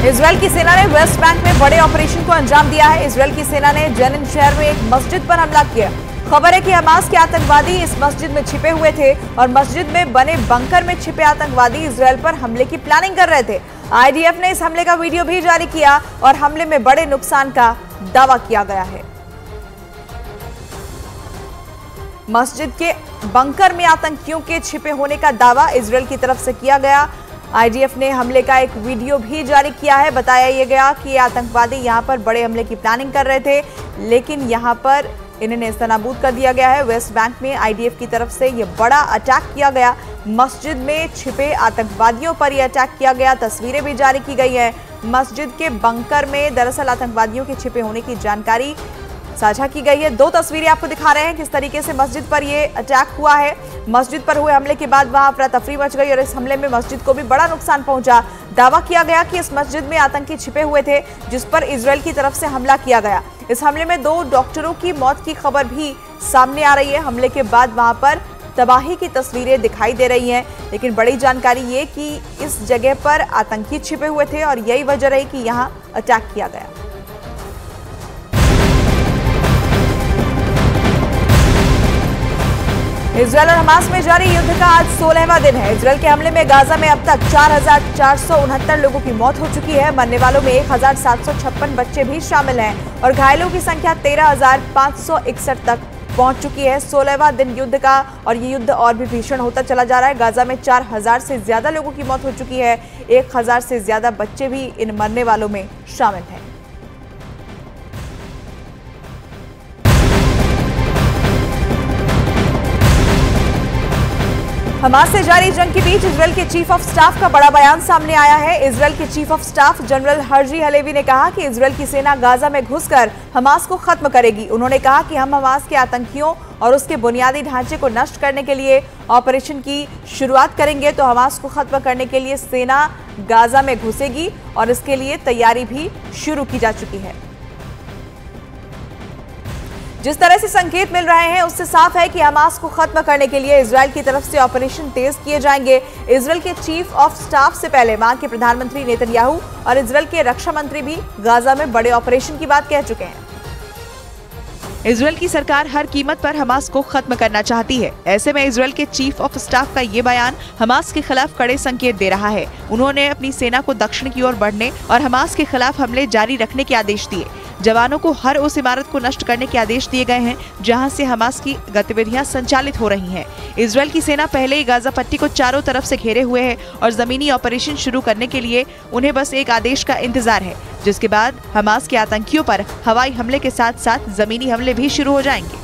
Israel की सेना ने वेस्ट बैंक में बड़े ऑपरेशन को अंजाम दिया है। इजरायल की सेना ने जेनिन शहर में एक मस्जिद पर हमला किया। खबर है कि हमास के आतंकवादी इस मस्जिद में छिपे हुए थे और मस्जिद में बने बंकर में छिपे आतंकवादी इजरायल पर हमले की प्लानिंग कर रहे थे। आईडीएफ ने इस हमले का वीडियो भी जारी किया और हमले में बड़े नुकसान का दावा किया गया है। मस्जिद के बंकर में आतंकियों के छिपे होने का दावा इजरायल की तरफ से किया गया। आईडीएफ ने हमले का एक वीडियो भी जारी किया है। बताया यह गया कि ये आतंकवादी यहां पर बड़े हमले की प्लानिंग कर रहे थे, लेकिन यहां पर इन्हें नेस्तनाबूद कर दिया गया है। वेस्ट बैंक में आईडीएफ की तरफ से यह बड़ा अटैक किया गया। मस्जिद में छिपे आतंकवादियों पर यह अटैक किया गया। तस्वीरें भी जारी की गई है। मस्जिद के बंकर में दरअसल आतंकवादियों के छिपे होने की जानकारी साझा की गई है। दो तस्वीरें आपको दिखा रहे हैं किस तरीके से मस्जिद पर यह अटैक हुआ है। मस्जिद पर हुए हमले के बाद वहां अफरा-तफरी मच गई और इस हमले में मस्जिद को भी बड़ा नुकसान पहुंचा। दावा किया गया कि इस मस्जिद में आतंकी छिपे हुए थे, जिस पर इजरायल की तरफ से हमला किया गया। इस हमले में 2 डॉक्टरों की मौत की खबर भी सामने आ रही है। हमले के बाद वहां पर तबाही की तस्वीरें दिखाई दे रही हैं, लेकिन बड़ी जानकारी ये कि इस जगह पर आतंकी छिपे हुए थे और यही वजह रही कि यहां अटैक किया गया। इजरायल और हमास में जारी युद्ध का आज 16वां दिन है। इजरायल के हमले में गाजा में अब तक 4,469 लोगों की मौत हो चुकी है। मरने वालों में 1,756 बच्चे भी शामिल हैं और घायलों की संख्या 13,561 तक पहुंच चुकी है। 16वां दिन युद्ध का और ये युद्ध और भी भीषण होता चला जा रहा है। गाजा में 4,000 से ज्यादा लोगों की मौत हो चुकी है। 1,000 से ज्यादा बच्चे भी इन मरने वालों में शामिल हैं। हमास से जारी जंग के बीच इजरायल के चीफ ऑफ स्टाफ का बड़ा बयान सामने आया है। इजरायल के chief of staff general Herzi Halevi ने कहा कि इजरायल की सेना गाजा में घुसकर हमास को खत्म करेगी। उन्होंने कहा कि हम हमास के आतंकियों और उसके बुनियादी ढांचे को नष्ट करने के लिए ऑपरेशन की शुरुआत करेंगे, तो हमास को खत्म करने के लिए सेना गाजा में घुसेगी और इसके लिए तैयारी भी शुरू की जा चुकी है। जिस तरह से संकेत मिल रहे हैं उससे साफ है कि हमास को खत्म करने के लिए इजरायल की तरफ से ऑपरेशन तेज किए जाएंगे। इजरायल के चीफ ऑफ स्टाफ से पहले वहां के प्रधानमंत्री नेतन्याहू और इजरायल के रक्षा मंत्री भी गाजा में बड़े ऑपरेशन की बात कह चुके हैं। इजरायल की सरकार हर कीमत पर हमास को खत्म करना चाहती है। ऐसे में इजरायल के चीफ ऑफ स्टाफ का ये बयान हमास के खिलाफ कड़े संकेत दे रहा है। उन्होंने अपनी सेना को दक्षिण की ओर बढ़ने और हमास के खिलाफ हमले जारी रखने के आदेश दिए। जवानों को हर उस इमारत को नष्ट करने के आदेश दिए गए हैं जहां से हमास की गतिविधियां संचालित हो रही हैं। इजरायल की सेना पहले ही गाजा पट्टी को चारों तरफ से घेरे हुए है और जमीनी ऑपरेशन शुरू करने के लिए उन्हें बस एक आदेश का इंतजार है, जिसके बाद हमास के आतंकियों पर हवाई हमले के साथ साथ जमीनी हमले भी शुरू हो जाएंगे।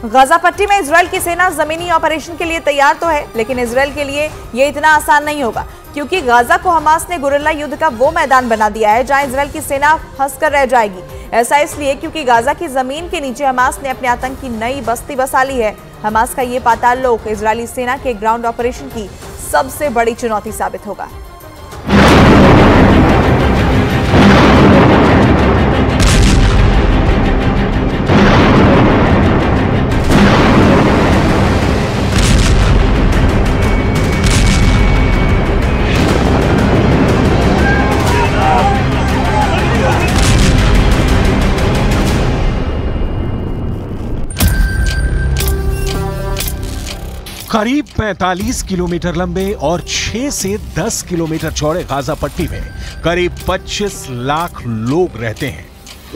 गाजा पट्टी में इजरायल की सेना जमीनी ऑपरेशन के लिए तैयार तो है, लेकिन इजरायल के लिए ये इतना आसान नहीं होगा, क्योंकि गाजा को हमास ने गुरिल्ला युद्ध का वो मैदान बना दिया है जहां इजरायल की सेना फंस कर रह जाएगी। ऐसा इसलिए क्योंकि गाजा की जमीन के नीचे हमास ने अपने आतंक की नई बस्ती बसा ली है। हमास का ये पाताल लोक इजरायली सेना के ग्राउंड ऑपरेशन की सबसे बड़ी चुनौती साबित होगा। करीब 45 किलोमीटर लंबे और 6 से 10 किलोमीटर चौड़े गाजा पट्टी में करीब 25 लाख लोग रहते हैं।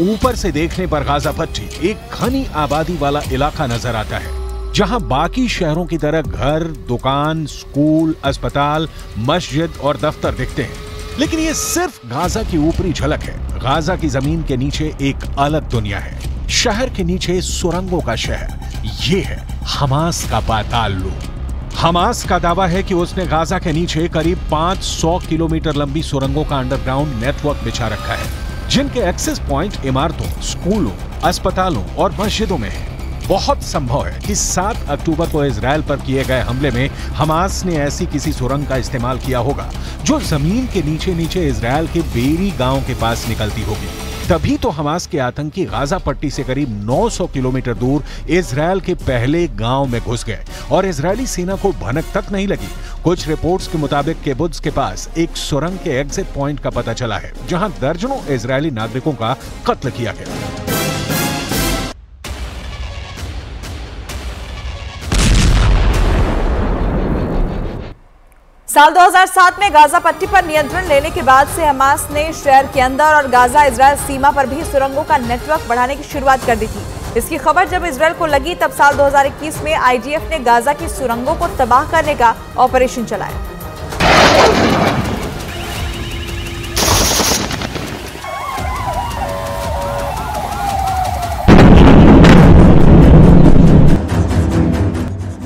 ऊपर से देखने पर गाजा पट्टी एक घनी आबादी वाला इलाका नजर आता है, जहां बाकी शहरों की तरह घर, दुकान, स्कूल, अस्पताल, मस्जिद और दफ्तर दिखते हैं। लेकिन ये सिर्फ गाजा की ऊपरी झलक है। गाजा की जमीन के नीचे एक अलग दुनिया है। शहर के नीचे सुरंगों का शहर। ये है हमास का पाताल लोक। हमास का दावा है कि उसने गाजा के नीचे करीब 500 किलोमीटर लंबी सुरंगों का अंडरग्राउंड नेटवर्क बिछा रखा है, जिनके एक्सेस पॉइंट इमारतों, स्कूलों, अस्पतालों और मस्जिदों में है। बहुत संभव है कि 7 अक्टूबर को इजरायल पर किए गए हमले में हमास ने ऐसी किसी सुरंग का इस्तेमाल किया होगा जो जमीन के नीचे नीचे इजरायल के बेरी गांव के पास निकलती होगी। तभी तो हमास के आतंकी गाजा पट्टी से करीब 900 किलोमीटर दूर इजरायल के पहले गांव में घुस गए और इजरायली सेना को भनक तक नहीं लगी। कुछ रिपोर्ट्स के मुताबिक किबुत्ज के पास एक सुरंग के एग्जिट पॉइंट का पता चला है, जहां दर्जनों इजरायली नागरिकों का कत्ल किया गया। साल 2007 में गाजा पट्टी पर नियंत्रण लेने के बाद से हमास ने शहर के अंदर और गाजा इजरायल सीमा पर भी सुरंगों का नेटवर्क बढ़ाने की शुरुआत कर दी थी। इसकी खबर जब इजरायल को लगी तब साल 2021 में आईडीएफ ने गाजा की सुरंगों को तबाह करने का ऑपरेशन चलाया।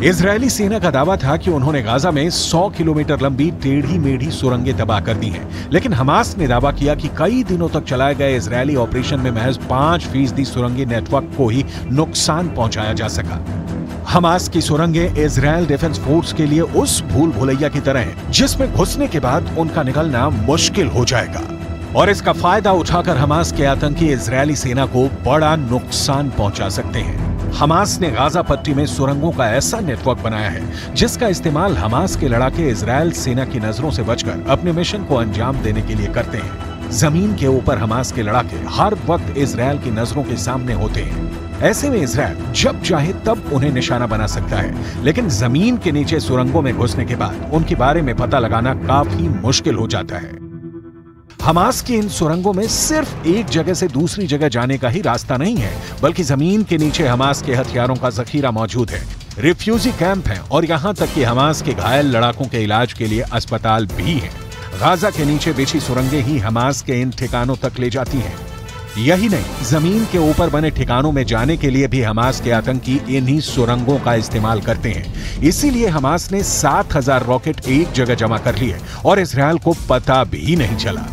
इजरायली सेना का दावा था कि उन्होंने गाजा में 100 किलोमीटर लंबी टेढ़ी मेढ़ी सुरंगें तबाह कर दी हैं, लेकिन हमास ने दावा किया कि कई दिनों तक चलाए गए इजरायली ऑपरेशन में महज 5% सुरंगी नेटवर्क को ही नुकसान पहुंचाया जा सका। हमास की सुरंगें इजरायल डिफेंस फोर्स के लिए उस भूल भुलैया की तरह हैं, जिसमें घुसने के बाद उनका निकलना मुश्किल हो जाएगा और इसका फायदा उठाकर हमास के आतंकी इजरायली सेना को बड़ा नुकसान पहुंचा सकते हैं। हमास ने गाजा पट्टी में सुरंगों का ऐसा नेटवर्क बनाया है जिसका इस्तेमाल हमास के लड़ाके इजरायल सेना की नजरों से बचकर अपने मिशन को अंजाम देने के लिए करते हैं। जमीन के ऊपर हमास के लड़ाके हर वक्त इजरायल की नजरों के सामने होते हैं। ऐसे में इजरायल जब चाहे तब उन्हें निशाना बना सकता है, लेकिन जमीन के नीचे सुरंगों में घुसने के बाद उनके बारे में पता लगाना काफी मुश्किल हो जाता है। हमास की इन सुरंगों में सिर्फ एक जगह से दूसरी जगह जाने का ही रास्ता नहीं है, बल्कि जमीन के नीचे हमास के हथियारों का जखीरा मौजूद है, रिफ्यूजी कैंप हैं और यहां तक कि हमास के घायल लड़ाकों के इलाज के लिए अस्पताल भी हैं। गाजा के नीचे बिछी सुरंगें ही हमास के इन ठिकानों तक ले जाती हैं। यही नहीं, जमीन के ऊपर बने ठिकानों में जाने के लिए भी हमास के आतंकी इन्हीं सुरंगों का इस्तेमाल करते हैं। इसीलिए हमास ने 7000 रॉकेट एक जगह जमा कर लिए और इजरायल को पता भी नहीं चला।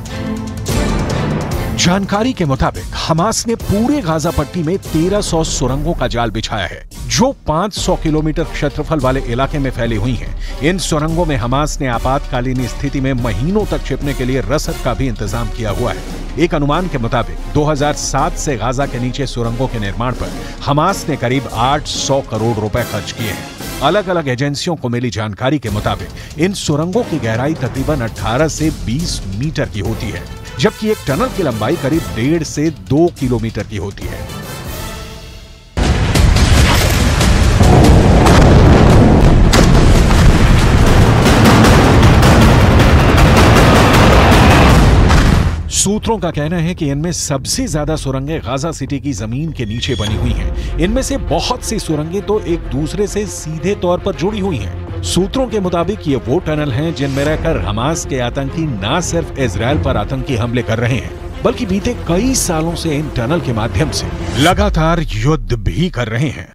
जानकारी के मुताबिक हमास ने पूरे गाजा पट्टी में 1300 सुरंगों का जाल बिछाया है, जो 500 किलोमीटर क्षेत्रफल वाले इलाके में फैली हुई हैं। इन सुरंगों में हमास ने आपातकालीन स्थिति में महीनों तक छिपने के लिए रसद का भी इंतजाम किया हुआ है। एक अनुमान के मुताबिक 2007 से गाजा के नीचे सुरंगों के निर्माण पर हमास ने करीब 800 करोड़ रुपए खर्च किए हैं। अलग अलग एजेंसियों को मिली जानकारी के मुताबिक इन सुरंगों की गहराई तकरीबन 18 से 20 मीटर की होती है, जबकि एक टनल की लंबाई करीब 1.5 से 2 किलोमीटर की होती है। सूत्रों का कहना है कि इनमें सबसे ज्यादा सुरंगें गाजा सिटी की जमीन के नीचे बनी हुई हैं। इनमें से बहुत सी सुरंगें तो एक दूसरे से सीधे तौर पर जुड़ी हुई हैं। सूत्रों के मुताबिक ये वो टनल हैं जिनमें रहकर हमास के आतंकी न सिर्फ इजरायल पर आतंकी हमले कर रहे हैं, बल्कि बीते कई सालों से इन टनल के माध्यम से लगातार युद्ध भी कर रहे हैं।